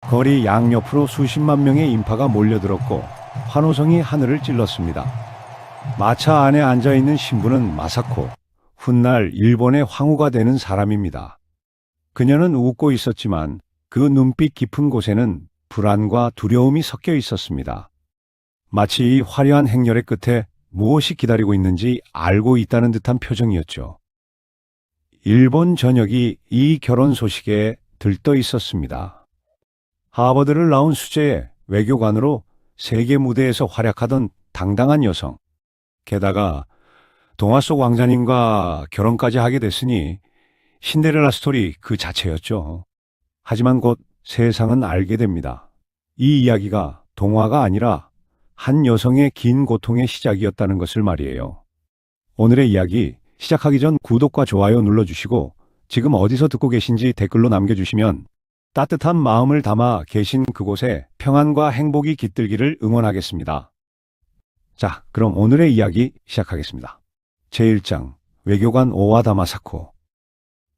거리 양옆으로 수십만 명의 인파가 몰려들었고 환호성이 하늘을 찔렀습니다. 마차 안에 앉아있는 신부는 마사코, 훗날 일본의 황후가 되는 사람입니다. 그녀는 웃고 있었지만 그 눈빛 깊은 곳에는 불안과 두려움이 섞여 있었습니다. 마치 이 화려한 행렬의 끝에 무엇이 기다리고 있는지 알고 있다는 듯한 표정이었죠. 일본 전역이 이 결혼 소식에 들떠 있었습니다. 하버드를 나온 수재의 외교관으로 세계 무대에서 활약하던 당당한 여성, 게다가 동화 속 왕자님과 결혼까지 하게 됐으니 신데렐라 스토리 그 자체였죠. 하지만 곧 세상은 알게 됩니다. 이 이야기가 동화가 아니라 한 여성의 긴 고통의 시작이었다는 것을 말이에요. 오늘의 이야기 시작하기 전 구독과 좋아요 눌러주시고 지금 어디서 듣고 계신지 댓글로 남겨주시면 따뜻한 마음을 담아 계신 그곳에 평안과 행복이 깃들기를 응원하겠습니다. 자, 그럼 오늘의 이야기 시작하겠습니다. 제1장 외교관 오와다 마사코.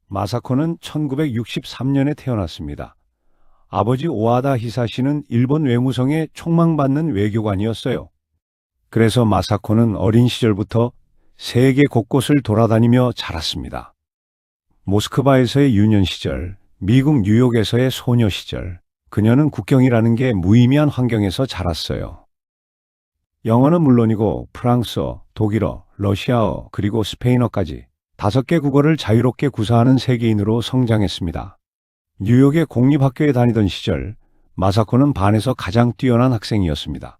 마사코는 1963년에 태어났습니다. 아버지 오와다 히사시는 일본 외무성의 촉망받는 외교관이었어요. 그래서 마사코는 어린 시절부터 세계 곳곳을 돌아다니며 자랐습니다. 모스크바에서의 유년 시절, 미국 뉴욕에서의 소녀 시절, 그녀는 국경이라는 게 무의미한 환경에서 자랐어요. 영어는 물론이고 프랑스어, 독일어, 러시아어, 그리고 스페인어까지 5개 국어를 자유롭게 구사하는 세계인으로 성장했습니다. 뉴욕의 공립학교에 다니던 시절, 마사코는 반에서 가장 뛰어난 학생이었습니다.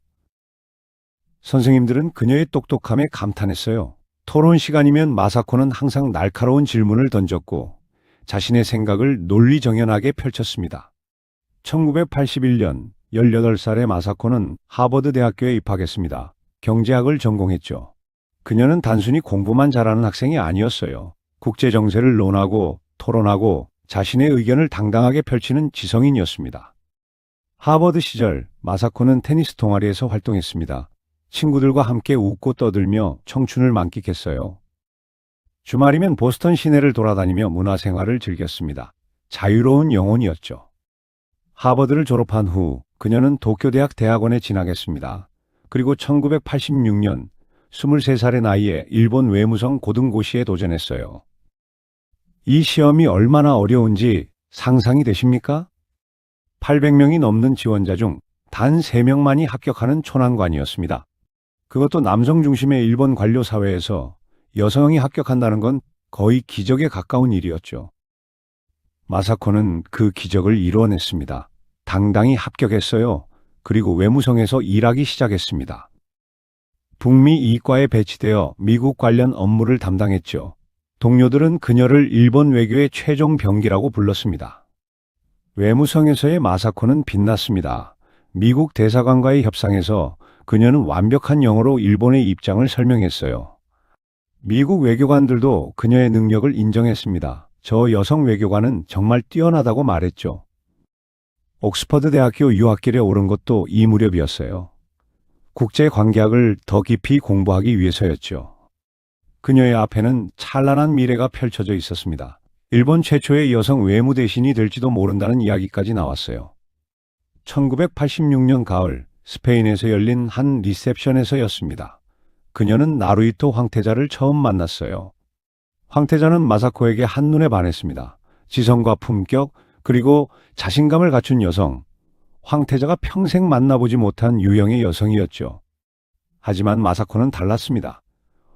선생님들은 그녀의 똑똑함에 감탄했어요. 토론 시간이면 마사코는 항상 날카로운 질문을 던졌고 자신의 생각을 논리정연하게 펼쳤습니다. 1981년 18살의 마사코는 하버드 대학교에 입학했습니다. 경제학을 전공했죠. 그녀는 단순히 공부만 잘하는 학생이 아니었어요. 국제정세를 논하고 토론하고 자신의 의견을 당당하게 펼치는 지성인이었습니다. 하버드 시절 마사코는 테니스 동아리에서 활동했습니다. 친구들과 함께 웃고 떠들며 청춘을 만끽했어요. 주말이면 보스턴 시내를 돌아다니며 문화생활을 즐겼습니다. 자유로운 영혼이었죠. 하버드를 졸업한 후 그녀는 도쿄대학 대학원에 진학했습니다. 그리고 1986년 23살의 나이에 일본 외무성 고등고시에 도전했어요. 이 시험이 얼마나 어려운지 상상이 되십니까? 800명이 넘는 지원자 중 단 3명만이 합격하는 초난관이었습니다. 그것도 남성 중심의 일본 관료 사회에서 여성이 합격한다는 건 거의 기적에 가까운 일이었죠. 마사코는 그 기적을 이뤄냈습니다. 당당히 합격했어요. 그리고 외무성에서 일하기 시작했습니다. 북미 이과에 배치되어 미국 관련 업무를 담당했죠. 동료들은 그녀를 일본 외교의 최종 병기라고 불렀습니다. 외무성에서의 마사코는 빛났습니다. 미국 대사관과의 협상에서 그녀는 완벽한 영어로 일본의 입장을 설명했어요. 미국 외교관들도 그녀의 능력을 인정했습니다. 저 여성 외교관은 정말 뛰어나다고 말했죠. 옥스퍼드 대학교 유학길에 오른 것도 이 무렵이었어요. 국제관계학을 더 깊이 공부하기 위해서였죠. 그녀의 앞에는 찬란한 미래가 펼쳐져 있었습니다. 일본 최초의 여성 외무대신이 될지도 모른다는 이야기까지 나왔어요. 1986년 가을 스페인에서 열린 한 리셉션에서였습니다. 그녀는 나루히토 황태자를 처음 만났어요. 황태자는 마사코에게 한눈에 반했습니다. 지성과 품격, 그리고 자신감을 갖춘 여성. 황태자가 평생 만나보지 못한 유형의 여성이었죠. 하지만 마사코는 달랐습니다.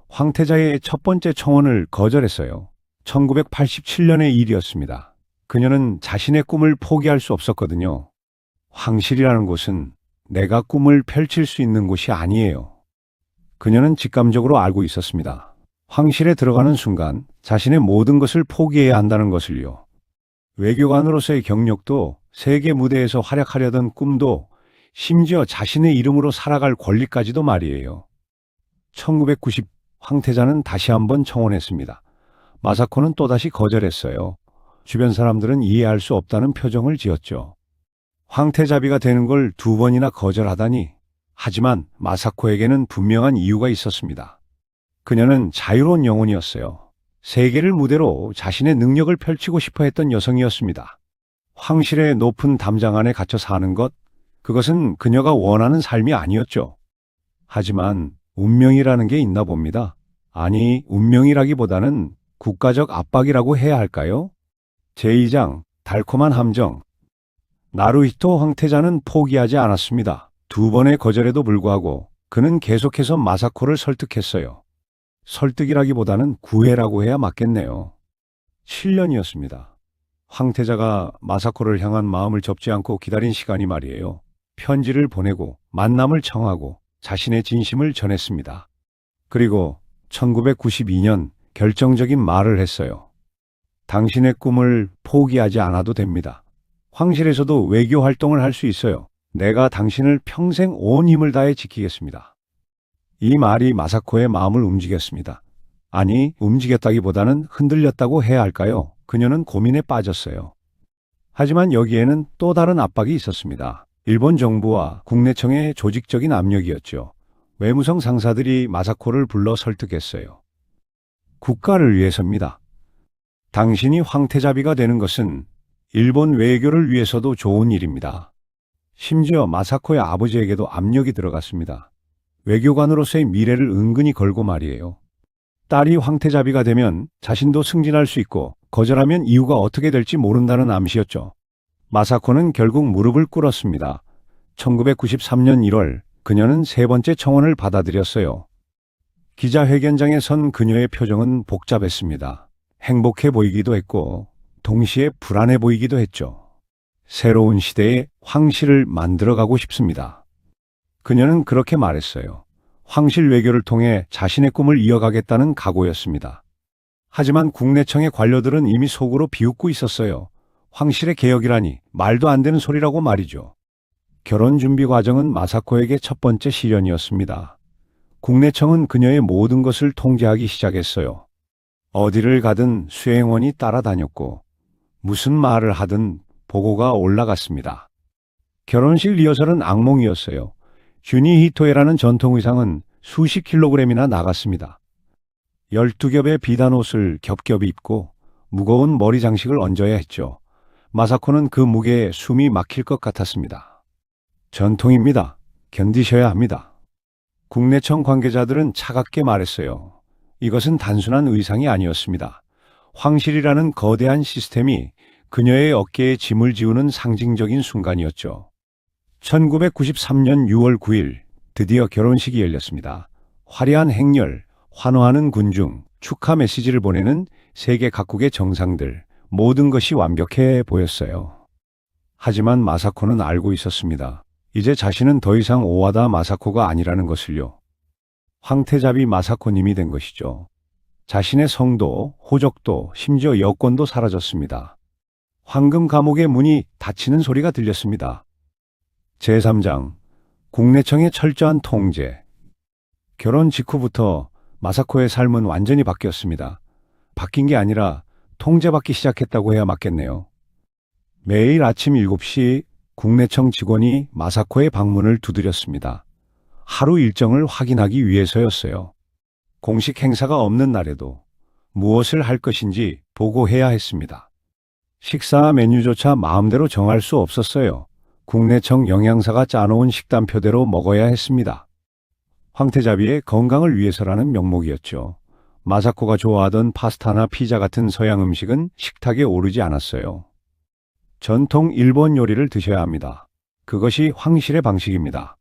황태자의 첫 번째 청혼을 거절했어요. 1987년의 일이었습니다. 그녀는 자신의 꿈을 포기할 수 없었거든요. 황실이라는 곳은 내가 꿈을 펼칠 수 있는 곳이 아니에요. 그녀는 직감적으로 알고 있었습니다. 황실에 들어가는 순간 자신의 모든 것을 포기해야 한다는 것을요. 외교관으로서의 경력도 세계 무대에서 활약하려던 꿈도 심지어 자신의 이름으로 살아갈 권리까지도 말이에요. 1990 황태자는 다시 한번 청혼했습니다. 마사코는 또다시 거절했어요. 주변 사람들은 이해할 수 없다는 표정을 지었죠. 황태자비가 되는 걸 2번이나 거절하다니. 하지만 마사코에게는 분명한 이유가 있었습니다. 그녀는 자유로운 영혼이었어요. 세계를 무대로 자신의 능력을 펼치고 싶어 했던 여성이었습니다. 황실의 높은 담장 안에 갇혀 사는 것, 그것은 그녀가 원하는 삶이 아니었죠. 하지만 운명이라는 게 있나 봅니다. 아니, 운명이라기보다는 국가적 압박이라고 해야 할까요? 제2장, 달콤한 함정. 나루히토 황태자는 포기하지 않았습니다. 두 번의 거절에도 불구하고 그는 계속해서 마사코를 설득했어요. 설득이라기보다는 구애라고 해야 맞겠네요. 7년이었습니다. 황태자가 마사코를 향한 마음을 접지 않고 기다린 시간이 말이에요. 편지를 보내고 만남을 청하고 자신의 진심을 전했습니다. 그리고 1992년 결정적인 말을 했어요. 당신의 꿈을 포기하지 않아도 됩니다. 황실에서도 외교 활동을 할 수 있어요. 내가 당신을 평생 온 힘을 다해 지키겠습니다. 이 말이 마사코의 마음을 움직였습니다. 아니, 움직였다기보다는 흔들렸다고 해야 할까요? 그녀는 고민에 빠졌어요. 하지만 여기에는 또 다른 압박이 있었습니다. 일본 정부와 국내청의 조직적인 압력이었죠. 외무성 상사들이 마사코를 불러 설득했어요. 국가를 위해서입니다. 당신이 황태자비가 되는 것은 일본 외교를 위해서도 좋은 일입니다. 심지어 마사코의 아버지에게도 압력이 들어갔습니다. 외교관으로서의 미래를 은근히 걸고 말이에요. 딸이 황태자비가 되면 자신도 승진할 수 있고 거절하면 이유가 어떻게 될지 모른다는 암시였죠. 마사코는 결국 무릎을 꿇었습니다. 1993년 1월 그녀는 세 번째 청원을 받아들였어요. 기자회견장에 선 그녀의 표정은 복잡했습니다. 행복해 보이기도 했고 동시에 불안해 보이기도 했죠. 새로운 시대에 황실을 만들어가고 싶습니다. 그녀는 그렇게 말했어요. 황실 외교를 통해 자신의 꿈을 이어가겠다는 각오였습니다. 하지만 국내청의 관료들은 이미 속으로 비웃고 있었어요. 황실의 개혁이라니 말도 안 되는 소리라고 말이죠. 결혼 준비 과정은 마사코에게 첫 번째 시련이었습니다. 국내청은 그녀의 모든 것을 통제하기 시작했어요. 어디를 가든 수행원이 따라다녔고 무슨 말을 하든 보고가 올라갔습니다. 결혼식 리허설은 악몽이었어요. 주니히토에라는 전통 의상은 수십 킬로그램이나 나갔습니다. 12겹의 비단 옷을 겹겹이 입고 무거운 머리 장식을 얹어야 했죠. 마사코는 그 무게에 숨이 막힐 것 같았습니다. 전통입니다. 견디셔야 합니다. 국내청 관계자들은 차갑게 말했어요. 이것은 단순한 의상이 아니었습니다. 황실이라는 거대한 시스템이 그녀의 어깨에 짐을 지우는 상징적인 순간이었죠. 1993년 6월 9일 드디어 결혼식이 열렸습니다. 화려한 행렬, 환호하는 군중, 축하 메시지를 보내는 세계 각국의 정상들, 모든 것이 완벽해 보였어요. 하지만 마사코는 알고 있었습니다. 이제 자신은 더 이상 오와다 마사코가 아니라는 것을요. 황태자비 마사코님이 된 것이죠. 자신의 성도, 호적도, 심지어 여권도 사라졌습니다. 황금 감옥의 문이 닫히는 소리가 들렸습니다. 제3장, 국내청의 철저한 통제. 결혼 직후부터 마사코의 삶은 완전히 바뀌었습니다. 바뀐 게 아니라 통제받기 시작했다고 해야 맞겠네요. 매일 아침 7시 국내청 직원이 마사코의 방문을 두드렸습니다. 하루 일정을 확인하기 위해서였어요. 공식 행사가 없는 날에도 무엇을 할 것인지 보고해야 했습니다. 식사 메뉴조차 마음대로 정할 수 없었어요. 국내청 영양사가 짜놓은 식단표대로 먹어야 했습니다. 황태자비의 건강을 위해서라는 명목이었죠. 마사코가 좋아하던 파스타나 피자 같은 서양 음식은 식탁에 오르지 않았어요. 전통 일본 요리를 드셔야 합니다. 그것이 황실의 방식입니다.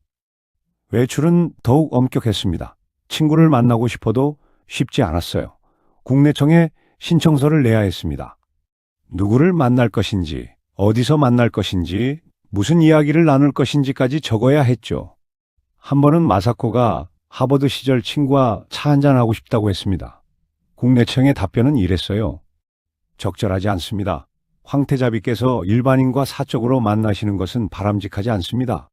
외출은 더욱 엄격했습니다. 친구를 만나고 싶어도 쉽지 않았어요. 국내청에 신청서를 내야 했습니다. 누구를 만날 것인지, 어디서 만날 것인지, 무슨 이야기를 나눌 것인지까지 적어야 했죠. 한 번은 마사코가 하버드 시절 친구와 차 한잔하고 싶다고 했습니다. 국내청의 답변은 이랬어요. 적절하지 않습니다. 황태자비께서 일반인과 사적으로 만나시는 것은 바람직하지 않습니다.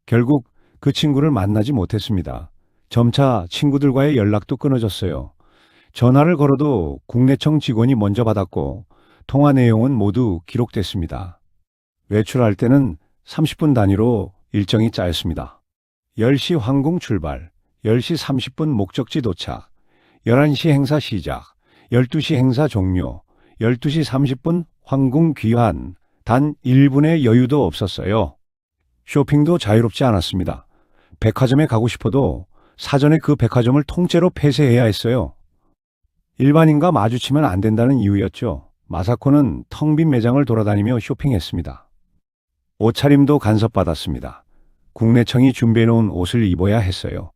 결국 그 친구를 만나지 못했습니다. 점차 친구들과의 연락도 끊어졌어요. 전화를 걸어도 국내청 직원이 먼저 받았고 통화 내용은 모두 기록됐습니다. 외출할 때는 30분 단위로 일정이 짜였습니다. 10시 황궁 출발, 10시 30분 목적지 도착, 11시 행사 시작, 12시 행사 종료, 12시 30분 황궁 귀환, 단 1분의 여유도 없었어요. 쇼핑도 자유롭지 않았습니다. 백화점에 가고 싶어도 사전에 그 백화점을 통째로 폐쇄해야 했어요. 일반인과 마주치면 안 된다는 이유였죠. 마사코는 텅 빈 매장을 돌아다니며 쇼핑했습니다. 옷차림도 간섭받았습니다. 국내청이 준비해놓은 옷을 입어야 했어요.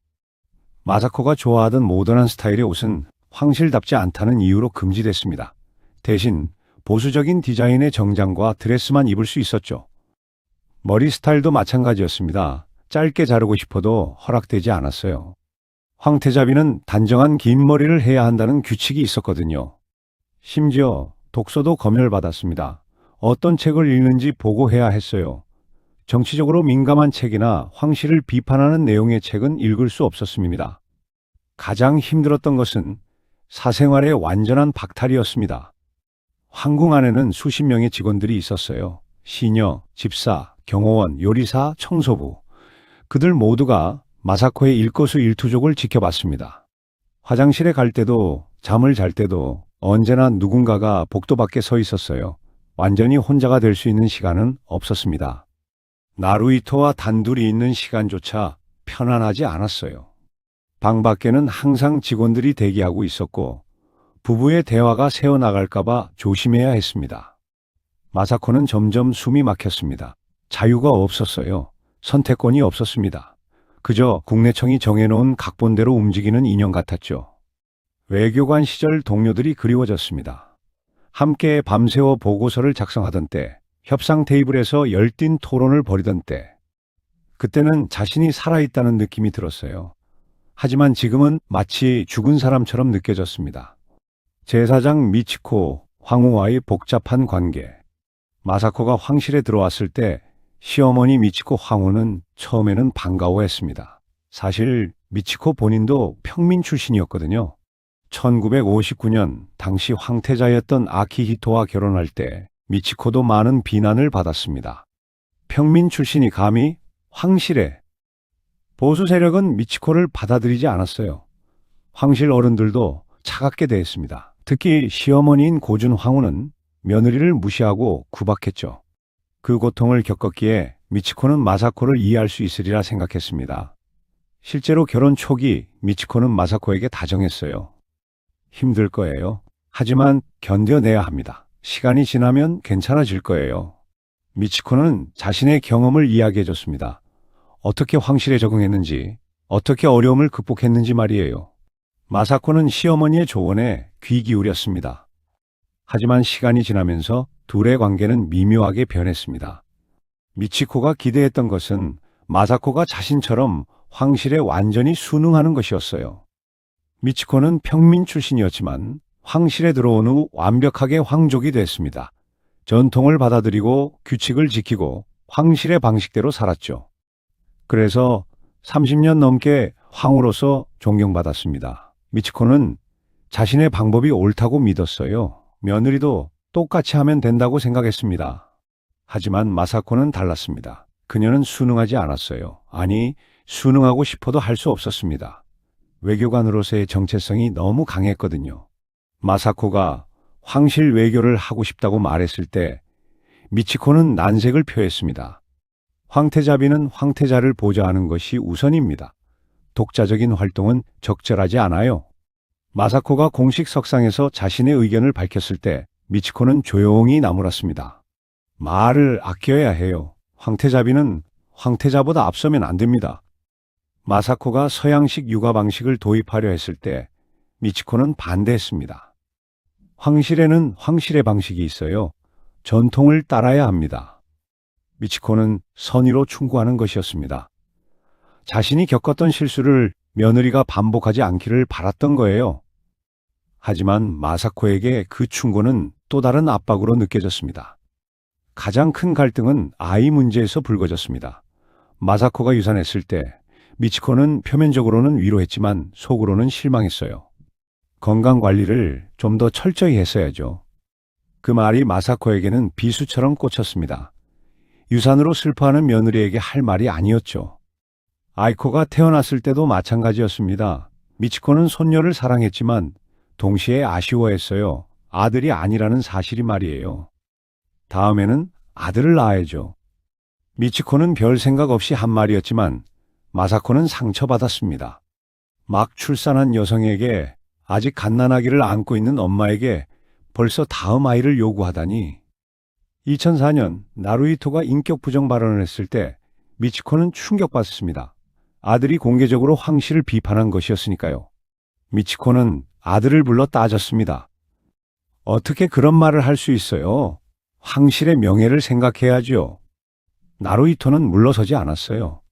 마사코가 좋아하던 모던한 스타일의 옷은 황실답지 않다는 이유로 금지됐습니다. 대신 보수적인 디자인의 정장과 드레스만 입을 수 있었죠. 머리 스타일도 마찬가지였습니다. 짧게 자르고 싶어도 허락되지 않았어요. 황태자비는 단정한 긴 머리를 해야 한다는 규칙이 있었거든요. 심지어 독서도 검열받았습니다. 어떤 책을 읽는지 보고해야 했어요. 정치적으로 민감한 책이나 황실을 비판하는 내용의 책은 읽을 수 없었습니다. 가장 힘들었던 것은 사생활의 완전한 박탈이었습니다. 황궁 안에는 수십 명의 직원들이 있었어요. 시녀, 집사, 경호원, 요리사, 청소부. 그들 모두가 마사코의 일거수일투족을 지켜봤습니다. 화장실에 갈 때도 잠을 잘 때도 언제나 누군가가 복도 밖에 서 있었어요. 완전히 혼자가 될 수 있는 시간은 없었습니다. 나루이토와 단둘이 있는 시간조차 편안하지 않았어요. 방 밖에는 항상 직원들이 대기하고 있었고 부부의 대화가 새어나갈까봐 조심해야 했습니다. 마사코는 점점 숨이 막혔습니다. 자유가 없었어요. 선택권이 없었습니다. 그저 국내청이 정해놓은 각본대로 움직이는 인형 같았죠. 외교관 시절 동료들이 그리워졌습니다. 함께 밤새워 보고서를 작성하던 때, 협상 테이블에서 열띤 토론을 벌이던 때, 그때는 자신이 살아있다는 느낌이 들었어요. 하지만 지금은 마치 죽은 사람처럼 느껴졌습니다. 제사장 미치코, 황후와의 복잡한 관계. 마사코가 황실에 들어왔을 때 시어머니 미치코 황후는 처음에는 반가워했습니다. 사실 미치코 본인도 평민 출신이었거든요. 1959년 당시 황태자였던 아키히토와 결혼할 때 미치코도 많은 비난을 받았습니다. 평민 출신이 감히 황실에. 보수 세력은 미치코를 받아들이지 않았어요. 황실 어른들도 차갑게 대했습니다. 특히 시어머니인 고준 황후는 며느리를 무시하고 구박했죠. 그 고통을 겪었기에 미치코는 마사코를 이해할 수 있으리라 생각했습니다. 실제로 결혼 초기 미치코는 마사코에게 다정했어요. 힘들 거예요. 하지만 견뎌내야 합니다. 시간이 지나면 괜찮아질 거예요. 미치코는 자신의 경험을 이야기해줬습니다. 어떻게 황실에 적응했는지, 어떻게 어려움을 극복했는지 말이에요. 마사코는 시어머니의 조언에 귀 기울였습니다. 하지만 시간이 지나면서 둘의 관계는 미묘하게 변했습니다. 미치코가 기대했던 것은 마사코가 자신처럼 황실에 완전히 순응하는 것이었어요. 미치코는 평민 출신이었지만 황실에 들어온 후 완벽하게 황족이 됐습니다. 전통을 받아들이고 규칙을 지키고 황실의 방식대로 살았죠. 그래서 30년 넘게 황후로서 존경받았습니다. 미치코는 자신의 방법이 옳다고 믿었어요. 며느리도 똑같이 하면 된다고 생각했습니다. 하지만 마사코는 달랐습니다. 그녀는 순응하지 않았어요. 아니, 순응하고 싶어도 할 수 없었습니다. 외교관으로서의 정체성이 너무 강했거든요. 마사코가 황실 외교를 하고 싶다고 말했을 때 미치코는 난색을 표했습니다. 황태자비는 황태자를 보좌하는 것이 우선입니다. 독자적인 활동은 적절하지 않아요. 마사코가 공식 석상에서 자신의 의견을 밝혔을 때 미치코는 조용히 나무랐습니다. 말을 아껴야 해요. 황태자비는 황태자보다 앞서면 안 됩니다. 마사코가 서양식 육아 방식을 도입하려 했을 때 미치코는 반대했습니다. 황실에는 황실의 방식이 있어요. 전통을 따라야 합니다. 미치코는 선의로 충고하는 것이었습니다. 자신이 겪었던 실수를 며느리가 반복하지 않기를 바랐던 거예요. 하지만 마사코에게 그 충고는 또 다른 압박으로 느껴졌습니다. 가장 큰 갈등은 아이 문제에서 불거졌습니다. 마사코가 유산했을 때 미치코는 표면적으로는 위로했지만 속으로는 실망했어요. 건강관리를 좀 더 철저히 했어야죠. 그 말이 마사코에게는 비수처럼 꽂혔습니다. 유산으로 슬퍼하는 며느리에게 할 말이 아니었죠. 아이코가 태어났을 때도 마찬가지였습니다. 미치코는 손녀를 사랑했지만 동시에 아쉬워했어요. 아들이 아니라는 사실이 말이에요. 다음에는 아들을 낳아야죠. 미치코는 별 생각 없이 한 말이었지만 마사코는 상처받았습니다. 막 출산한 여성에게 아직 갓난아기를 안고 있는 엄마에게 벌써 다음 아이를 요구하다니. 2004년 나루히토가 인격 부정 발언을 했을 때 미치코는 충격받았습니다. 아들이 공개적으로 황 씨를 비판한 것이었으니까요. 미치코는 아들을 불러 따졌습니다. 어떻게 그런 말을 할 수 있어요? 황실의 명예를 생각해야죠. 나루히토는 물러서지 않았어요.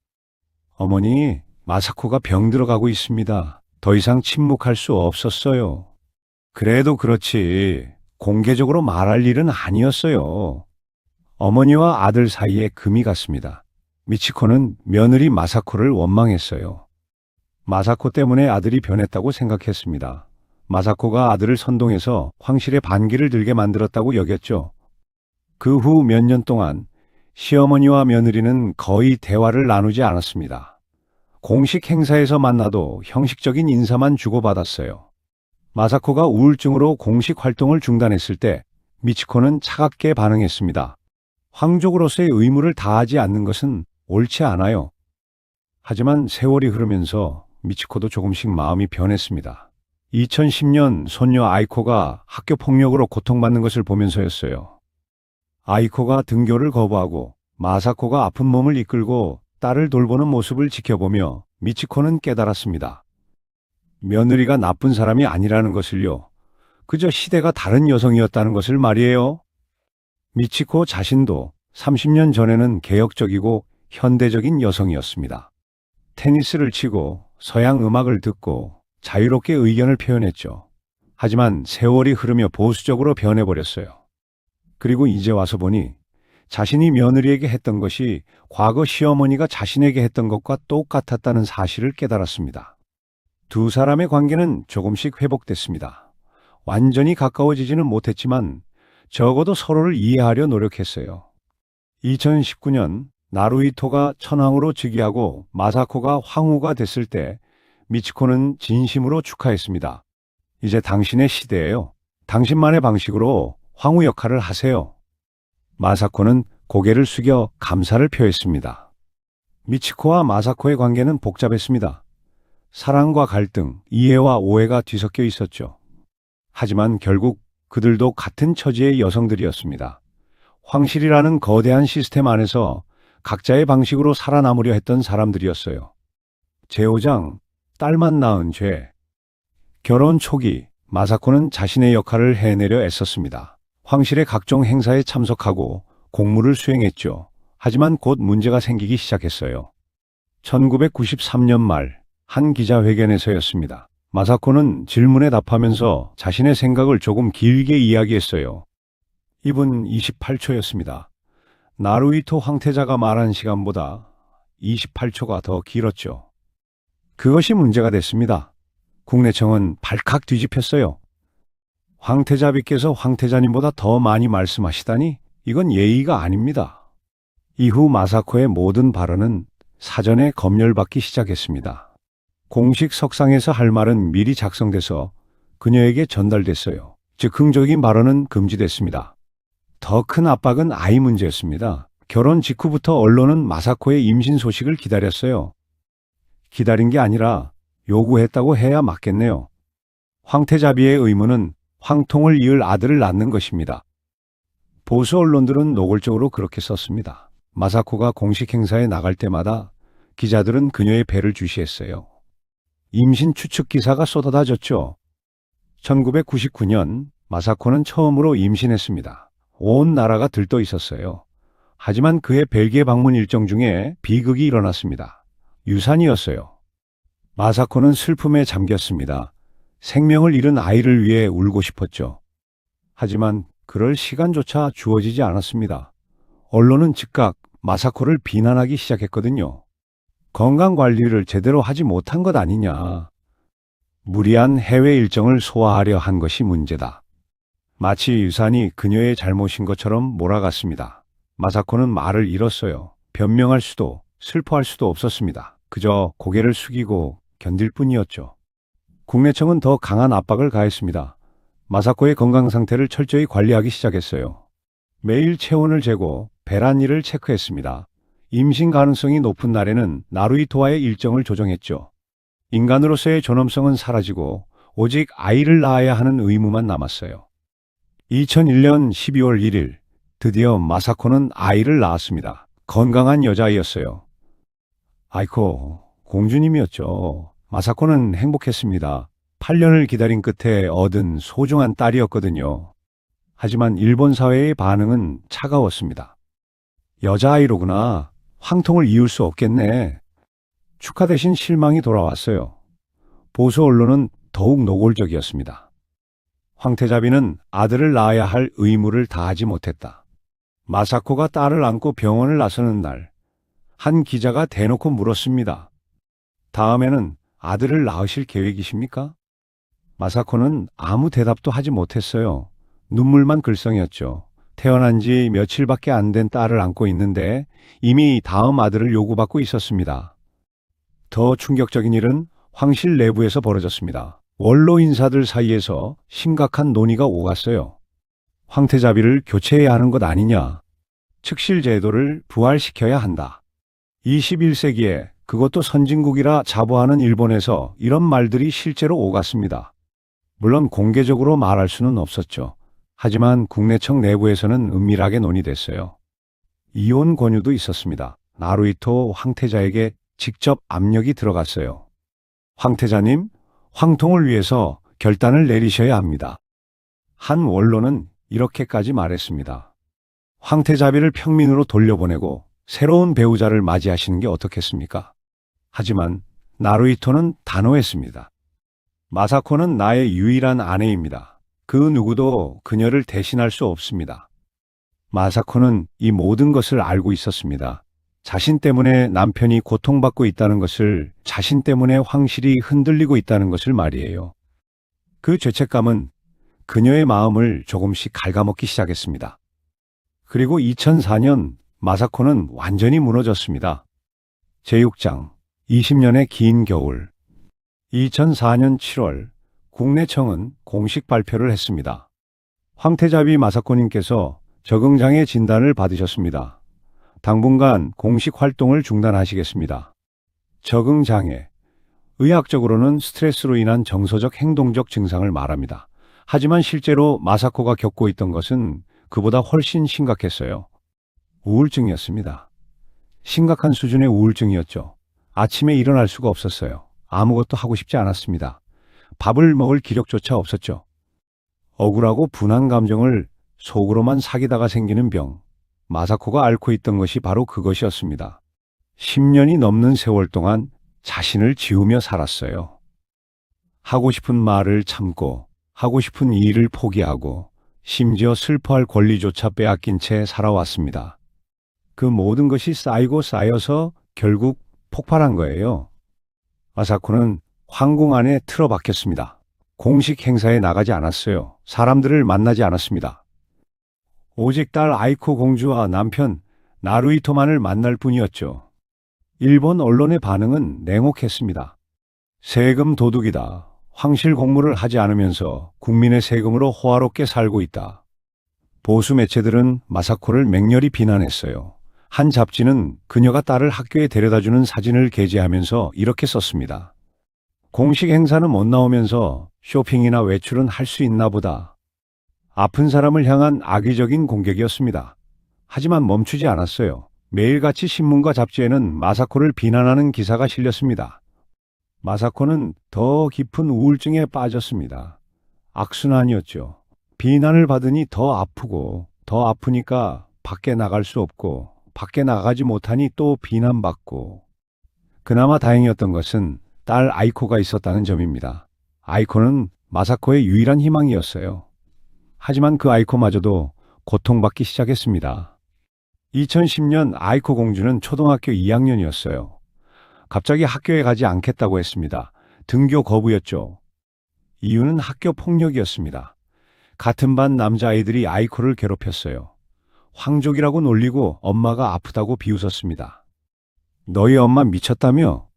어머니, 마사코가 병들어가고 있습니다. 더 이상 침묵할 수 없었어요. 그래도 그렇지. 공개적으로 말할 일은 아니었어요. 어머니와 아들 사이에 금이 갔습니다. 미치코는 며느리 마사코를 원망했어요. 마사코 때문에 아들이 변했다고 생각했습니다. 마사코가 아들을 선동해서 황실의 반기를 들게 만들었다고 여겼죠. 그 후 몇 년 동안 시어머니와 며느리는 거의 대화를 나누지 않았습니다. 공식 행사에서 만나도 형식적인 인사만 주고받았어요. 마사코가 우울증으로 공식 활동을 중단했을 때 미치코는 차갑게 반응했습니다. 황족으로서의 의무를 다하지 않는 것은 옳지 않아요. 하지만 세월이 흐르면서 미치코도 조금씩 마음이 변했습니다. 2010년 손녀 아이코가 학교 폭력으로 고통받는 것을 보면서였어요. 아이코가 등교를 거부하고 마사코가 아픈 몸을 이끌고 딸을 돌보는 모습을 지켜보며 미치코는 깨달았습니다. 며느리가 나쁜 사람이 아니라는 것을요. 그저 시대가 다른 여성이었다는 것을 말이에요. 미치코 자신도 30년 전에는 개혁적이고 현대적인 여성이었습니다. 테니스를 치고 서양 음악을 듣고 자유롭게 의견을 표현했죠. 하지만 세월이 흐르며 보수적으로 변해버렸어요. 그리고 이제 와서 보니 자신이 며느리에게 했던 것이 과거 시어머니가 자신에게 했던 것과 똑같았다는 사실을 깨달았습니다. 두 사람의 관계는 조금씩 회복됐습니다. 완전히 가까워지지는 못했지만 적어도 서로를 이해하려 노력했어요. 2019년 나루히토가 천황으로 즉위하고 마사코가 황후가 됐을 때 미치코는 진심으로 축하했습니다. 이제 당신의 시대예요. 당신만의 방식으로 황후 역할을 하세요. 마사코는 고개를 숙여 감사를 표했습니다. 미치코와 마사코의 관계는 복잡했습니다. 사랑과 갈등, 이해와 오해가 뒤섞여 있었죠. 하지만 결국 그들도 같은 처지의 여성들이었습니다. 황실이라는 거대한 시스템 안에서 각자의 방식으로 살아남으려 했던 사람들이었어요. 제5장, 딸만 낳은 죄. 결혼 초기, 마사코는 자신의 역할을 해내려 애썼습니다. 황실의 각종 행사에 참석하고 공무를 수행했죠. 하지만 곧 문제가 생기기 시작했어요. 1993년 말, 한 기자회견에서였습니다. 마사코는 질문에 답하면서 자신의 생각을 조금 길게 이야기했어요. 2분 28초였습니다. 나루히토 황태자가 말한 시간보다 28초가 더 길었죠. 그것이 문제가 됐습니다. 국내청은 발칵 뒤집혔어요. 황태자비께서 황태자님보다 더 많이 말씀하시다니 이건 예의가 아닙니다. 이후 마사코의 모든 발언은 사전에 검열받기 시작했습니다. 공식 석상에서 할 말은 미리 작성돼서 그녀에게 전달됐어요. 즉흥적인 발언은 금지됐습니다. 더 큰 압박은 아이 문제였습니다. 결혼 직후부터 언론은 마사코의 임신 소식을 기다렸어요. 기다린 게 아니라 요구했다고 해야 맞겠네요. 황태자비의 의무는 황통을 이을 아들을 낳는 것입니다. 보수 언론들은 노골적으로 그렇게 썼습니다. 마사코가 공식 행사에 나갈 때마다 기자들은 그녀의 배를 주시했어요. 임신 추측 기사가 쏟아졌죠. 1999년 마사코는 처음으로 임신했습니다. 온 나라가 들떠 있었어요. 하지만 그의 벨기에 방문 일정 중에 비극이 일어났습니다. 유산이었어요. 마사코는 슬픔에 잠겼습니다. 생명을 잃은 아이를 위해 울고 싶었죠. 하지만 그럴 시간조차 주어지지 않았습니다. 언론은 즉각 마사코를 비난하기 시작했거든요. 건강관리를 제대로 하지 못한 것 아니냐. 무리한 해외 일정을 소화하려 한 것이 문제다. 마치 유산이 그녀의 잘못인 것처럼 몰아갔습니다. 마사코는 말을 잃었어요. 변명할 수도 슬퍼할 수도 없었습니다. 그저 고개를 숙이고 견딜 뿐이었죠. 국내청은 더 강한 압박을 가했습니다. 마사코의 건강 상태를 철저히 관리하기 시작했어요. 매일 체온을 재고 배란일을 체크했습니다. 임신 가능성이 높은 날에는 나루히토와의 일정을 조정했죠. 인간으로서의 존엄성은 사라지고 오직 아이를 낳아야 하는 의무만 남았어요. 2001년 12월 1일 드디어 마사코는 아이를 낳았습니다. 건강한 여자아이였어요. 아이코, 공주님이었죠. 마사코는 행복했습니다. 8년을 기다린 끝에 얻은 소중한 딸이었거든요. 하지만 일본 사회의 반응은 차가웠습니다. 여자아이로구나. 황통을 이을 수 없겠네. 축하 대신 실망이 돌아왔어요. 보수 언론은 더욱 노골적이었습니다. 황태자비는 아들을 낳아야 할 의무를 다하지 못했다. 마사코가 딸을 안고 병원을 나서는 날, 한 기자가 대놓고 물었습니다. 다음에는 아들을 낳으실 계획이십니까? 마사코는 아무 대답도 하지 못했어요. 눈물만 글썽였죠. 태어난 지 며칠밖에 안 된 딸을 안고 있는데 이미 다음 아들을 요구받고 있었습니다. 더 충격적인 일은 황실 내부에서 벌어졌습니다. 원로 인사들 사이에서 심각한 논의가 오갔어요. 황태자비를 교체해야 하는 것 아니냐. 측실 제도를 부활시켜야 한다. 21세기에 그것도 선진국이라 자부하는 일본에서 이런 말들이 실제로 오갔습니다. 물론 공개적으로 말할 수는 없었죠. 하지만 국내청 내부에서는 은밀하게 논의됐어요. 이혼 권유도 있었습니다. 나루히토 황태자에게 직접 압력이 들어갔어요. 황태자님, 황통을 위해서 결단을 내리셔야 합니다. 한 원로는 이렇게까지 말했습니다. 황태자비를 평민으로 돌려보내고 새로운 배우자를 맞이하시는 게 어떻겠습니까? 하지만 나루히토는 단호했습니다. 마사코는 나의 유일한 아내입니다. 그 누구도 그녀를 대신할 수 없습니다. 마사코는 이 모든 것을 알고 있었습니다. 자신 때문에 남편이 고통받고 있다는 것을, 자신 때문에 황실이 흔들리고 있다는 것을 말이에요. 그 죄책감은 그녀의 마음을 조금씩 갉아먹기 시작했습니다. 그리고 2004년 마사코는 완전히 무너졌습니다. 제6장 20년의 긴 겨울. 2004년 7월 국내청은 공식 발표를 했습니다. 황태자비 마사코님께서 적응장애 진단을 받으셨습니다. 당분간 공식 활동을 중단하시겠습니다. 적응장애. 의학적으로는 스트레스로 인한 정서적 행동적 증상을 말합니다. 하지만 실제로 마사코가 겪고 있던 것은 그보다 훨씬 심각했어요. 우울증이었습니다. 심각한 수준의 우울증이었죠. 아침에 일어날 수가 없었어요. 아무것도 하고 싶지 않았습니다. 밥을 먹을 기력조차 없었죠. 억울하고 분한 감정을 속으로만 사귀다가 생기는 병. 마사코가 앓고 있던 것이 바로 그것이었습니다. 10년이 넘는 세월 동안 자신을 지우며 살았어요. 하고 싶은 말을 참고, 하고 싶은 일을 포기하고, 심지어 슬퍼할 권리조차 빼앗긴 채 살아왔습니다. 그 모든 것이 쌓이고 쌓여서 결국 폭발한 거예요. 마사코는 황궁 안에 틀어박혔습니다. 공식 행사에 나가지 않았어요. 사람들을 만나지 않았습니다. 오직 딸 아이코 공주와 남편 나루히토만을 만날 뿐이었죠. 일본 언론의 반응은 냉혹했습니다. 세금 도둑이다. 황실 공무를 하지 않으면서 국민의 세금으로 호화롭게 살고 있다. 보수 매체들은 마사코를 맹렬히 비난했어요. 한 잡지는 그녀가 딸을 학교에 데려다주는 사진을 게재하면서 이렇게 썼습니다. 공식 행사는 못 나오면서 쇼핑이나 외출은 할 수 있나 보다. 아픈 사람을 향한 악의적인 공격이었습니다. 하지만 멈추지 않았어요. 매일같이 신문과 잡지에는 마사코를 비난하는 기사가 실렸습니다. 마사코는 더 깊은 우울증에 빠졌습니다. 악순환이었죠. 비난을 받으니 더 아프고, 더 아프니까 밖에 나갈 수 없고, 밖에 나가지 못하니 또 비난받고. 그나마 다행이었던 것은 딸 아이코가 있었다는 점입니다. 아이코는 마사코의 유일한 희망이었어요. 하지만 그 아이코마저도 고통받기 시작했습니다. 2010년 아이코 공주는 초등학교 2학년이었어요. 갑자기 학교에 가지 않겠다고 했습니다. 등교 거부였죠. 이유는 학교 폭력이었습니다. 같은 반 남자아이들이 아이코를 괴롭혔어요. 황족이라고 놀리고 엄마가 아프다고 비웃었습니다. 너희 엄마 미쳤다며?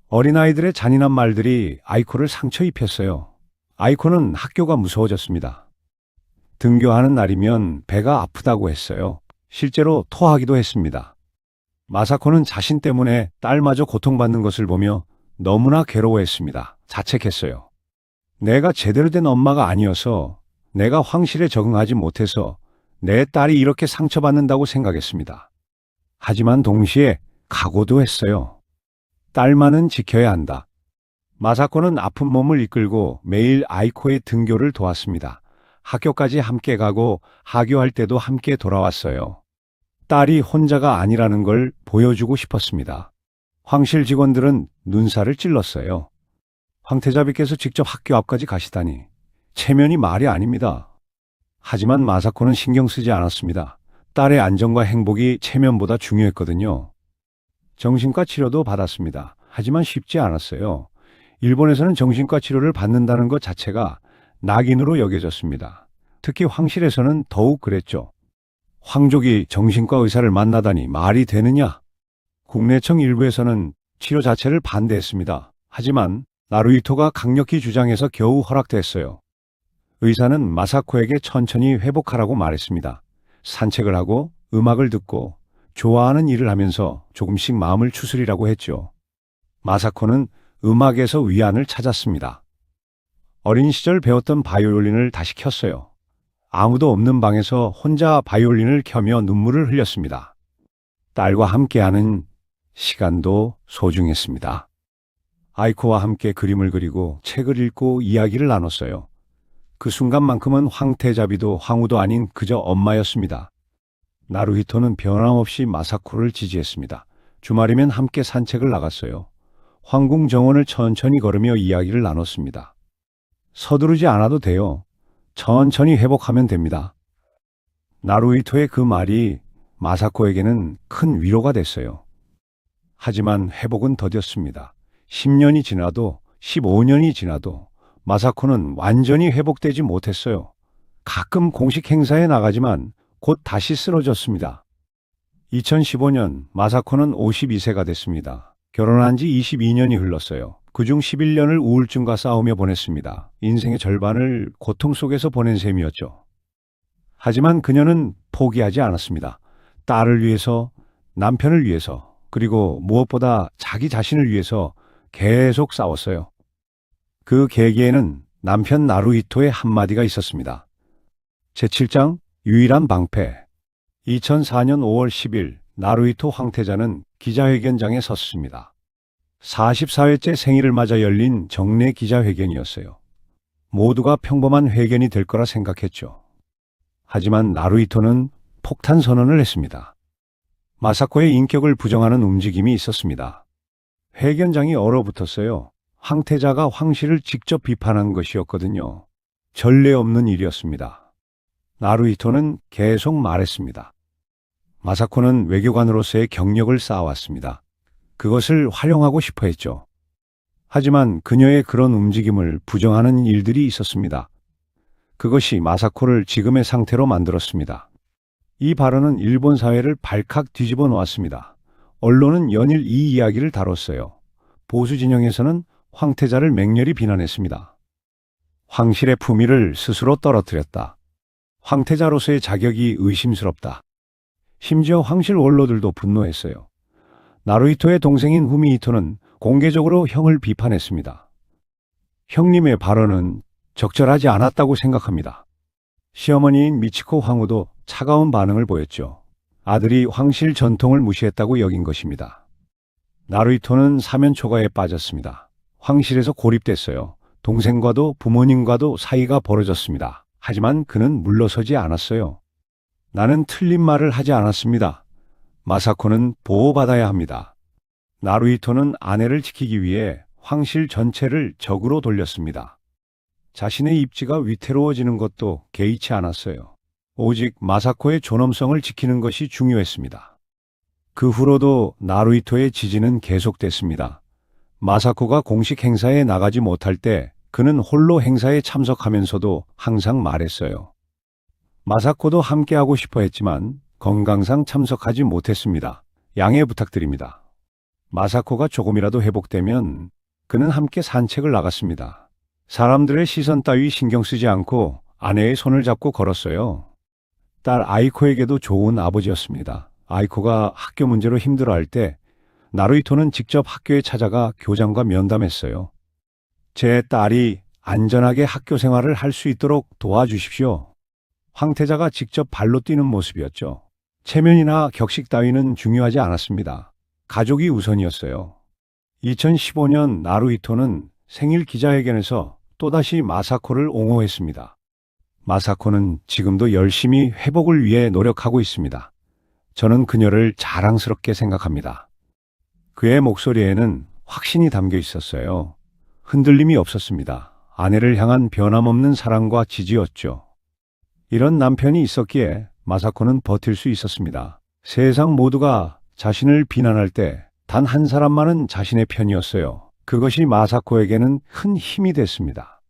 어린아이들의 잔인한 말들이 아이코를 상처 입혔어요. 아이코는 학교가 무서워졌습니다. 등교하는 날이면 배가 아프다고 했어요. 실제로 토하기도 했습니다. 마사코는 자신 때문에 딸마저 고통받는 것을 보며 너무나 괴로워했습니다. 자책했어요. 내가 제대로 된 엄마가 아니어서, 내가 황실에 적응하지 못해서 내 딸이 이렇게 상처받는다고 생각했습니다. 하지만 동시에 각오도 했어요. 딸만은 지켜야 한다. 마사코는 아픈 몸을 이끌고 매일 아이코의 등교를 도왔습니다. 학교까지 함께 가고 하교할 때도 함께 돌아왔어요. 딸이 혼자가 아니라는 걸 보여주고 싶었습니다. 황실 직원들은 눈살을 찔렀어요. 황태자비께서 직접 학교 앞까지 가시다니, 체면이 말이 아닙니다. 하지만 마사코는 신경 쓰지 않았습니다. 딸의 안전과 행복이 체면보다 중요했거든요. 정신과 치료도 받았습니다. 하지만 쉽지 않았어요. 일본에서는 정신과 치료를 받는다는 것 자체가 낙인으로 여겨졌습니다. 특히 황실에서는 더욱 그랬죠. 황족이 정신과 의사를 만나다니 말이 되느냐? 국내청 일부에서는 치료 자체를 반대했습니다. 하지만 나루히토가 강력히 주장해서 겨우 허락됐어요. 의사는 마사코에게 천천히 회복하라고 말했습니다. 산책을 하고 음악을 듣고 좋아하는 일을 하면서 조금씩 마음을 추스리라고 했죠. 마사코는 음악에서 위안을 찾았습니다. 어린 시절 배웠던 바이올린을 다시 켰어요. 아무도 없는 방에서 혼자 바이올린을 켜며 눈물을 흘렸습니다. 딸과 함께하는 시간도 소중했습니다. 아이코와 함께 그림을 그리고 책을 읽고 이야기를 나눴어요. 그 순간만큼은 황태자비도 황후도 아닌 그저 엄마였습니다. 나루히토는 변함없이 마사코를 지지했습니다. 주말이면 함께 산책을 나갔어요. 황궁 정원을 천천히 걸으며 이야기를 나눴습니다. 서두르지 않아도 돼요. 천천히 회복하면 됩니다. 나루히토의 그 말이 마사코에게는 큰 위로가 됐어요. 하지만 회복은 더뎠습니다. 10년이 지나도 15년이 지나도 마사코는 완전히 회복되지 못했어요. 가끔 공식 행사에 나가지만 곧 다시 쓰러졌습니다. 2015년 마사코는 52세가 됐습니다. 결혼한 지 22년이 흘렀어요. 그중 11년을 우울증과 싸우며 보냈습니다. 인생의 절반을 고통 속에서 보낸 셈이었죠. 하지만 그녀는 포기하지 않았습니다. 딸을 위해서, 남편을 위해서, 그리고 무엇보다 자기 자신을 위해서 계속 싸웠어요. 그 계기에는 남편 나루히토의 한마디가 있었습니다. 제7장 유일한 방패. 2004년 5월 10일 나루히토 황태자는 기자회견장에 섰습니다. 44회째 생일을 맞아 열린 정례 기자회견이었어요. 모두가 평범한 회견이 될 거라 생각했죠. 하지만 나루히토는 폭탄 선언을 했습니다. 마사코의 인격을 부정하는 움직임이 있었습니다. 회견장이 얼어붙었어요. 황태자가 황실을 직접 비판한 것이었거든요. 전례 없는 일이었습니다. 나루히토는 계속 말했습니다. 마사코는 외교관으로서의 경력을 쌓아왔습니다. 그것을 활용하고 싶어 했죠. 하지만 그녀의 그런 움직임을 부정하는 일들이 있었습니다. 그것이 마사코를 지금의 상태로 만들었습니다. 이 발언은 일본 사회를 발칵 뒤집어 놓았습니다. 언론은 연일 이 이야기를 다뤘어요. 보수 진영에서는 황태자를 맹렬히 비난했습니다. 황실의 품위를 스스로 떨어뜨렸다. 황태자로서의 자격이 의심스럽다. 심지어 황실 원로들도 분노했어요. 나루히토의 동생인 후미히토는 공개적으로 형을 비판했습니다. 형님의 발언은 적절하지 않았다고 생각합니다. 시어머니인 미치코 황후도 차가운 반응을 보였죠. 아들이 황실 전통을 무시했다고 여긴 것입니다. 나루히토는 사면초가에 빠졌습니다. 황실에서 고립됐어요. 동생과도 부모님과도 사이가 벌어졌습니다. 하지만 그는 물러서지 않았어요. 나는 틀린 말을 하지 않았습니다. 마사코는 보호받아야 합니다. 나루히토는 아내를 지키기 위해 황실 전체를 적으로 돌렸습니다. 자신의 입지가 위태로워지는 것도 개의치 않았어요. 오직 마사코의 존엄성을 지키는 것이 중요했습니다. 그 후로도 나루히토의 지지는 계속됐습니다. 마사코가 공식 행사에 나가지 못할 때 그는 홀로 행사에 참석하면서도 항상 말했어요. 마사코도 함께하고 싶어 했지만 건강상 참석하지 못했습니다. 양해 부탁드립니다. 마사코가 조금이라도 회복되면 그는 함께 산책을 나갔습니다. 사람들의 시선 따위 신경 쓰지 않고 아내의 손을 잡고 걸었어요. 딸 아이코에게도 좋은 아버지였습니다. 아이코가 학교 문제로 힘들어할 때 나루히토는 직접 학교에 찾아가 교장과 면담했어요. 제 딸이 안전하게 학교 생활을 할 수 있도록 도와주십시오. 황태자가 직접 발로 뛰는 모습이었죠. 체면이나 격식 따위는 중요하지 않았습니다. 가족이 우선이었어요. 2015년 나루히토는 생일 기자회견에서 또다시 마사코를 옹호했습니다. 마사코는 지금도 열심히 회복을 위해 노력하고 있습니다. 저는 그녀를 자랑스럽게 생각합니다. 그의 목소리에는 확신이 담겨 있었어요. 흔들림이 없었습니다. 아내를 향한 변함없는 사랑과 지지였죠. 이런 남편이 있었기에 마사코는 버틸 수 있었습니다. 세상 모두가 자신을 비난할 때 단 한 사람만은 자신의 편이었어요. 그것이 마사코에게는 큰 힘이 됐습니다.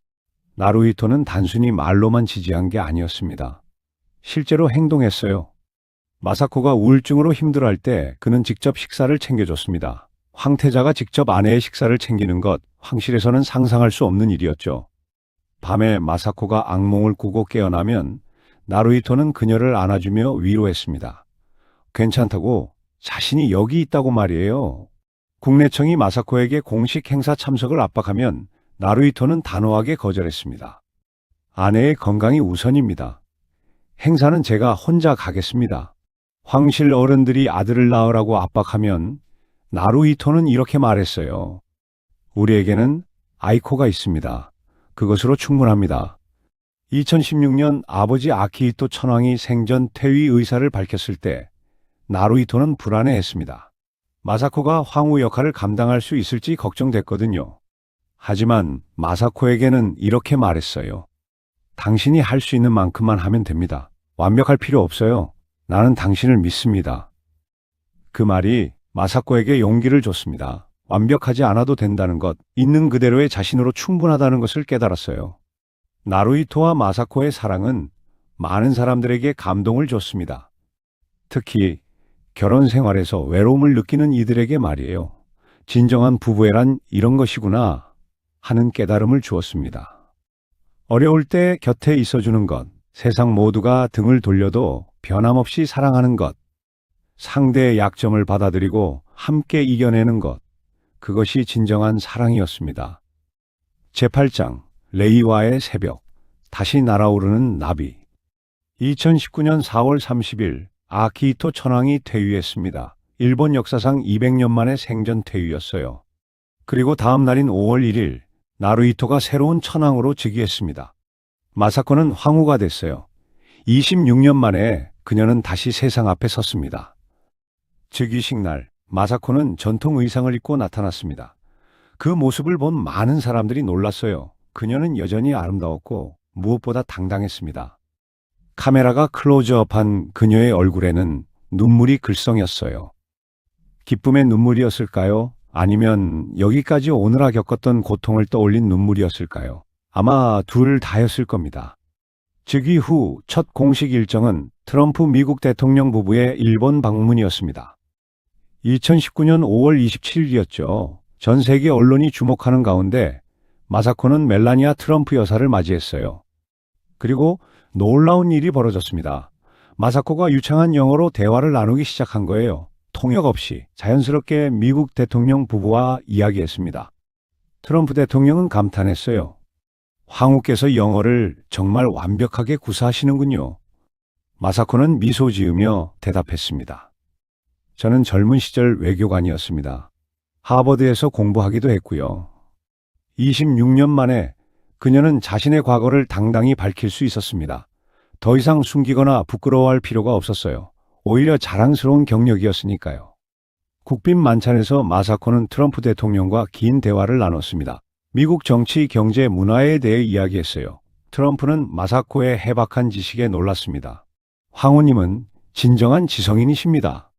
나루히토는 단순히 말로만 지지한 게 아니었습니다. 실제로 행동했어요. 마사코가 우울증으로 힘들어할 때 그는 직접 식사를 챙겨줬습니다. 황태자가 직접 아내의 식사를 챙기는 것, 황실에서는 상상할 수 없는 일이었죠. 밤에 마사코가 악몽을 꾸고 깨어나면 나루히토는 그녀를 안아주며 위로했습니다. 괜찮다고, 자신이 여기 있다고 말이에요. 국내청이 마사코에게 공식 행사 참석을 압박하면 나루히토는 단호하게 거절했습니다. 아내의 건강이 우선입니다. 행사는 제가 혼자 가겠습니다. 황실 어른들이 아들을 낳으라고 압박하면 나루히토는 이렇게 말했어요. 우리에게는 아이코가 있습니다. 그것으로 충분합니다. 2016년 아버지 아키히토 천황이 생전 퇴위 의사를 밝혔을 때 나루히토는 불안해했습니다. 마사코가 황후 역할을 감당할 수 있을지 걱정됐거든요. 하지만 마사코에게는 이렇게 말했어요. 당신이 할 수 있는 만큼만 하면 됩니다. 완벽할 필요 없어요. 나는 당신을 믿습니다. 그 말이 마사코에게 용기를 줬습니다. 완벽하지 않아도 된다는 것, 있는 그대로의 자신으로 충분하다는 것을 깨달았어요. 나루히토와 마사코의 사랑은 많은 사람들에게 감동을 줬습니다. 특히 결혼 생활에서 외로움을 느끼는 이들에게 말이에요. 진정한 부부애란 이런 것이구나 하는 깨달음을 주었습니다. 어려울 때 곁에 있어주는 것, 세상 모두가 등을 돌려도 변함없이 사랑하는 것, 상대의 약점을 받아들이고 함께 이겨내는 것, 그것이 진정한 사랑이었습니다. 제8장 레이와의 새벽, 다시 날아오르는 나비. 2019년 4월 30일 아키히토 천황이 퇴위했습니다. 일본 역사상 200년 만의 생전 퇴위였어요. 그리고 다음 날인 5월 1일 나루히토가 새로운 천황으로 즉위했습니다. 마사코는 황후가 됐어요. 26년 만에 그녀는 다시 세상 앞에 섰습니다. 즉위식 날 마사코는 전통 의상을 입고 나타났습니다. 그 모습을 본 많은 사람들이 놀랐어요. 그녀는 여전히 아름다웠고 무엇보다 당당했습니다. 카메라가 클로즈업한 그녀의 얼굴에는 눈물이 글썽였어요. 기쁨의 눈물이었을까요? 아니면 여기까지 오느라 겪었던 고통을 떠올린 눈물이었을까요? 아마 둘 다였을 겁니다. 즉위 후 첫 공식 일정은 트럼프 미국 대통령 부부의 일본 방문이었습니다. 2019년 5월 27일이었죠. 전 세계 언론이 주목하는 가운데 마사코는 멜라니아 트럼프 여사를 맞이했어요. 그리고 놀라운 일이 벌어졌습니다. 마사코가 유창한 영어로 대화를 나누기 시작한 거예요. 통역 없이 자연스럽게 미국 대통령 부부와 이야기했습니다. 트럼프 대통령은 감탄했어요. 황후께서 영어를 정말 완벽하게 구사하시는군요. 마사코는 미소 지으며 대답했습니다. 저는 젊은 시절 외교관이었습니다. 하버드에서 공부하기도 했고요. 26년 만에 그녀는 자신의 과거를 당당히 밝힐 수 있었습니다. 더 이상 숨기거나 부끄러워할 필요가 없었어요. 오히려 자랑스러운 경력이었으니까요. 국빈 만찬에서 마사코는 트럼프 대통령과 긴 대화를 나눴습니다. 미국 정치, 경제, 문화에 대해 이야기했어요. 트럼프는 마사코의 해박한 지식에 놀랐습니다. 황후님은 진정한 지성인이십니다.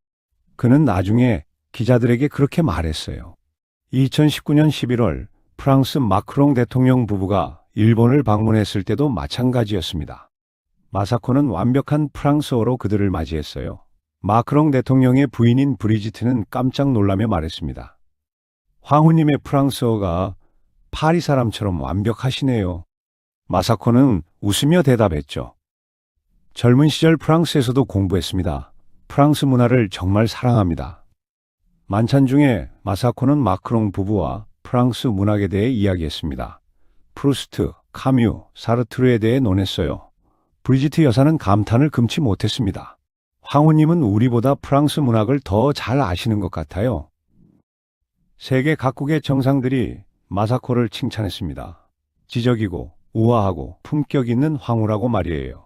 그는 나중에 기자들에게 그렇게 말했어요. 2019년 11월 프랑스 마크롱 대통령 부부가 일본을 방문했을 때도 마찬가지였습니다. 마사코는 완벽한 프랑스어로 그들을 맞이했어요. 마크롱 대통령의 부인인 브리지트는 깜짝 놀라며 말했습니다. 황후님의 프랑스어가 파리 사람처럼 완벽하시네요. 마사코는 웃으며 대답했죠. 젊은 시절 프랑스에서도 공부했습니다. 프랑스 문화를 정말 사랑합니다. 만찬 중에 마사코는 마크롱 부부와 프랑스 문학에 대해 이야기했습니다. 프루스트, 카뮤, 사르트르에 대해 논했어요. 브리지트 여사는 감탄을 금치 못했습니다. 황후님은 우리보다 프랑스 문학을 더 잘 아시는 것 같아요. 세계 각국의 정상들이 마사코를 칭찬했습니다. 지적이고 우아하고 품격 있는 황후라고 말이에요.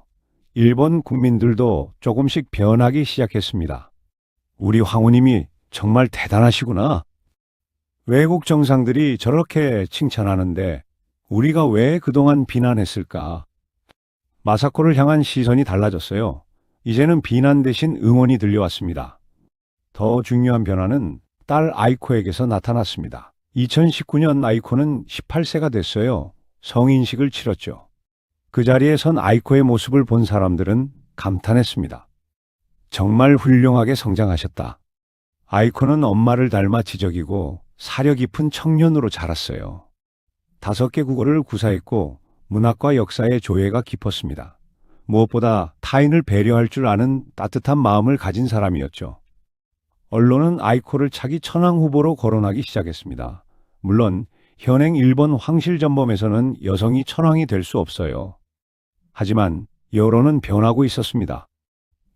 일본 국민들도 조금씩 변하기 시작했습니다. 우리 황후님이 정말 대단하시구나. 외국 정상들이 저렇게 칭찬하는데 우리가 왜 그동안 비난했을까? 마사코를 향한 시선이 달라졌어요. 이제는 비난 대신 응원이 들려왔습니다. 더 중요한 변화는 딸 아이코에게서 나타났습니다. 2019년 아이코는 18세가 됐어요. 성인식을 치렀죠. 그 자리에 선 아이코의 모습을 본 사람들은 감탄했습니다. 정말 훌륭하게 성장하셨다. 아이코는 엄마를 닮아 지적이고 사려 깊은 청년으로 자랐어요. 5개 국어를 구사했고 문학과 역사의 조예가 깊었습니다. 무엇보다 타인을 배려할 줄 아는 따뜻한 마음을 가진 사람이었죠. 언론은 아이코를 차기 천황 후보로 거론하기 시작했습니다. 물론 현행 일본 황실 전범에서는 여성이 천황이 될 수 없어요. 하지만 여론은 변하고 있었습니다.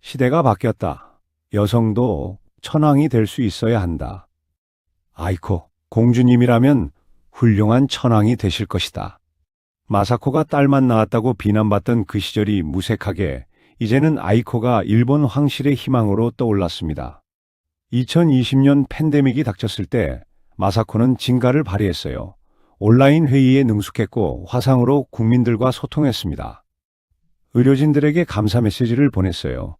시대가 바뀌었다. 여성도 천황이 될 수 있어야 한다. 아이코, 공주님이라면 훌륭한 천황이 되실 것이다. 마사코가 딸만 낳았다고 비난받던 그 시절이 무색하게 이제는 아이코가 일본 황실의 희망으로 떠올랐습니다. 2020년 팬데믹이 닥쳤을 때 마사코는 진가를 발휘했어요. 온라인 회의에 능숙했고 화상으로 국민들과 소통했습니다. 의료진들에게 감사 메시지를 보냈어요.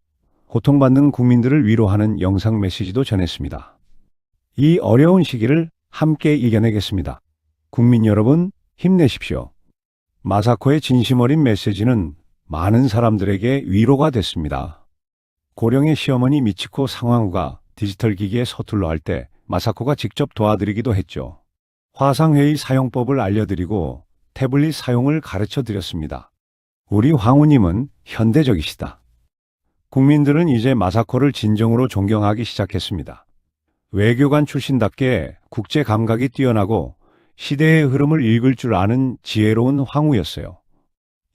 고통받는 국민들을 위로하는 영상 메시지도 전했습니다. 이 어려운 시기를 함께 이겨내겠습니다. 국민 여러분, 힘내십시오. 마사코의 진심 어린 메시지는 많은 사람들에게 위로가 됐습니다. 고령의 시어머니 미치코 상황후가 디지털 기기에 서툴러 할 때 마사코가 직접 도와드리기도 했죠. 화상회의 사용법을 알려드리고 태블릿 사용을 가르쳐 드렸습니다. 우리 황후님은 현대적이시다. 국민들은 이제 마사코를 진정으로 존경하기 시작했습니다. 외교관 출신답게 국제 감각이 뛰어나고 시대의 흐름을 읽을 줄 아는 지혜로운 황후였어요.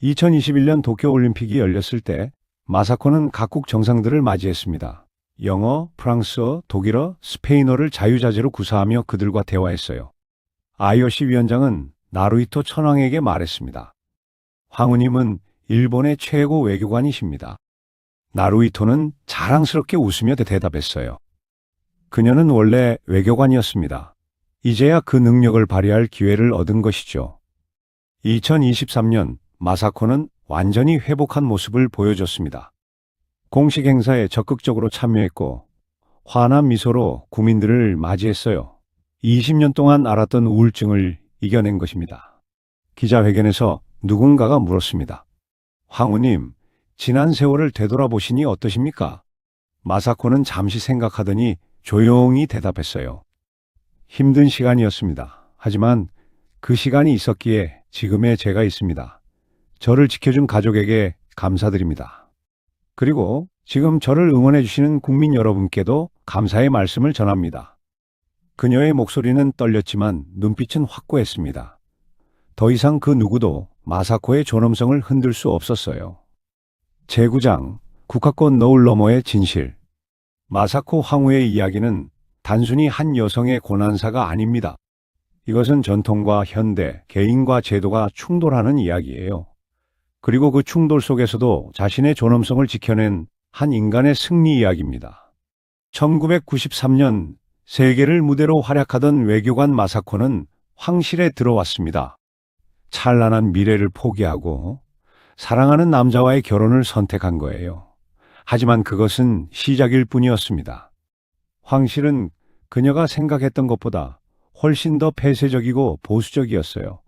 2021년 도쿄올림픽이 열렸을 때 마사코는 각국 정상들을 맞이했습니다. 영어, 프랑스어, 독일어, 스페인어를 자유자재로 구사하며 그들과 대화했어요. IOC 위원장은 나루히토 천황에게 말했습니다. 황후님은 일본의 최고 외교관이십니다. 나루히토는 자랑스럽게 웃으며 대답했어요. 그녀는 원래 외교관이었습니다. 이제야 그 능력을 발휘할 기회를 얻은 것이죠. 2023년 마사코는 완전히 회복한 모습을 보여줬습니다. 공식 행사에 적극적으로 참여했고 환한 미소로 국민들을 맞이했어요. 20년 동안 앓았던 우울증을 이겨낸 것입니다. 기자회견에서 누군가가 물었습니다. 황후님, 지난 세월을 되돌아보시니 어떠십니까? 마사코는 잠시 생각하더니 조용히 대답했어요. 힘든 시간이었습니다. 하지만 그 시간이 있었기에 지금의 제가 있습니다. 저를 지켜준 가족에게 감사드립니다. 그리고 지금 저를 응원해 주시는 국민 여러분께도 감사의 말씀을 전합니다. 그녀의 목소리는 떨렸지만 눈빛은 확고했습니다. 더 이상 그 누구도 마사코의 존엄성을 흔들 수 없었어요. 제9장, 국화꽃 너울 너머의 진실. 마사코 황후의 이야기는 단순히 한 여성의 고난사가 아닙니다. 이것은 전통과 현대, 개인과 제도가 충돌하는 이야기예요. 그리고 그 충돌 속에서도 자신의 존엄성을 지켜낸 한 인간의 승리 이야기입니다. 1993년 세계를 무대로 활약하던 외교관 마사코는 황실에 들어왔습니다. 찬란한 미래를 포기하고 사랑하는 남자와의 결혼을 선택한 거예요. 하지만 그것은 시작일 뿐이었습니다. 황실은 그녀가 생각했던 것보다 훨씬 더 폐쇄적이고 보수적이었어요.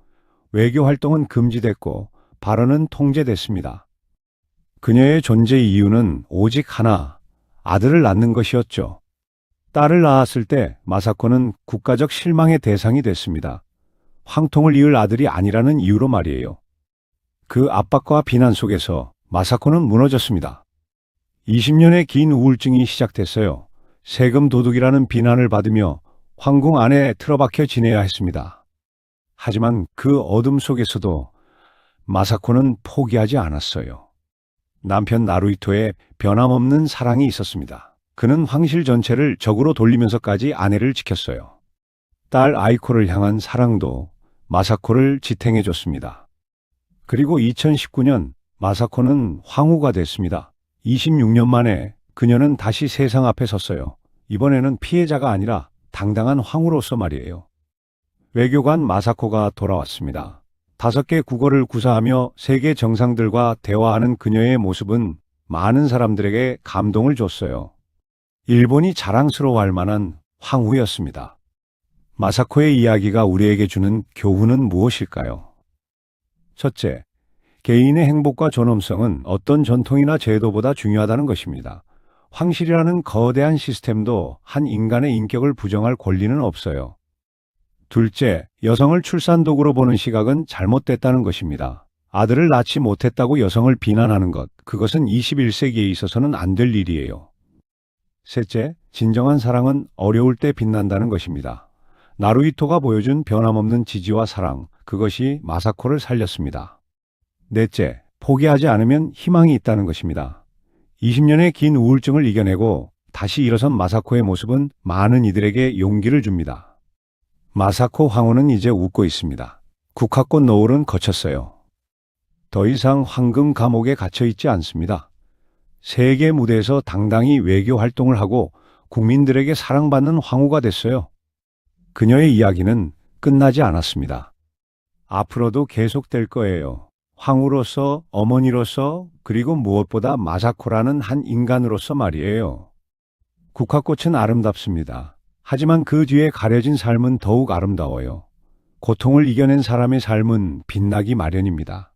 외교 활동은 금지됐고 발언은 통제됐습니다. 그녀의 존재 이유는 오직 하나, 아들을 낳는 것이었죠. 딸을 낳았을 때 마사코는 국가적 실망의 대상이 됐습니다. 황통을 이을 아들이 아니라는 이유로 말이에요. 그 압박과 비난 속에서 마사코는 무너졌습니다. 20년의 긴 우울증이 시작됐어요. 세금 도둑이라는 비난을 받으며 황궁 안에 틀어박혀 지내야 했습니다. 하지만 그 어둠 속에서도 마사코는 포기하지 않았어요. 남편 나루히토의 변함없는 사랑이 있었습니다. 그는 황실 전체를 적으로 돌리면서까지 아내를 지켰어요. 딸 아이코를 향한 사랑도 마사코를 지탱해줬습니다. 그리고 2019년 마사코는 황후가 됐습니다. 26년 만에 그녀는 다시 세상 앞에 섰어요. 이번에는 피해자가 아니라 당당한 황후로서 말이에요. 외교관 마사코가 돌아왔습니다. 5개 국어를 구사하며 세계 정상들과 대화하는 그녀의 모습은 많은 사람들에게 감동을 줬어요. 일본이 자랑스러워할 만한 황후였습니다. 마사코의 이야기가 우리에게 주는 교훈은 무엇일까요? 첫째, 개인의 행복과 존엄성은 어떤 전통이나 제도보다 중요하다는 것입니다. 황실이라는 거대한 시스템도 한 인간의 인격을 부정할 권리는 없어요. 둘째, 여성을 출산도구로 보는 시각은 잘못됐다는 것입니다. 아들을 낳지 못했다고 여성을 비난하는 것, 그것은 21세기에 있어서는 안 될 일이에요. 셋째, 진정한 사랑은 어려울 때 빛난다는 것입니다. 나루히토가 보여준 변함없는 지지와 사랑, 그것이 마사코를 살렸습니다. 넷째, 포기하지 않으면 희망이 있다는 것입니다. 20년의 긴 우울증을 이겨내고 다시 일어선 마사코의 모습은 많은 이들에게 용기를 줍니다. 마사코 황후는 이제 웃고 있습니다. 국화꽃 노을은 거쳤어요. 더 이상 황금 감옥에 갇혀 있지 않습니다. 세계 무대에서 당당히 외교 활동을 하고 국민들에게 사랑받는 황후가 됐어요. 그녀의 이야기는 끝나지 않았습니다. 앞으로도 계속될 거예요. 황후로서, 어머니로서, 그리고 무엇보다 마사코라는 한 인간으로서 말이에요. 국화꽃은 아름답습니다. 하지만 그 뒤에 가려진 삶은 더욱 아름다워요. 고통을 이겨낸 사람의 삶은 빛나기 마련입니다.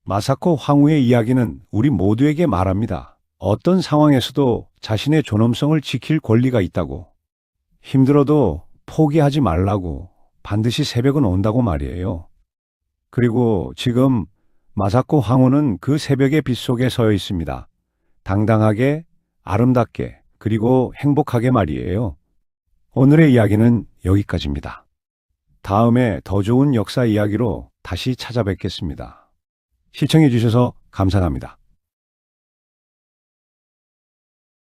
마사코 황후의 이야기는 우리 모두에게 말합니다. 어떤 상황에서도 자신의 존엄성을 지킬 권리가 있다고. 힘들어도 포기하지 말라고. 반드시 새벽은 온다고 말이에요. 그리고 지금 마사코 황후는 그 새벽의 빛 속에 서여 있습니다. 당당하게, 아름답게, 그리고 행복하게 말이에요. 오늘의 이야기는 여기까지입니다. 다음에 더 좋은 역사 이야기로 다시 찾아뵙겠습니다. 시청해 주셔서 감사합니다.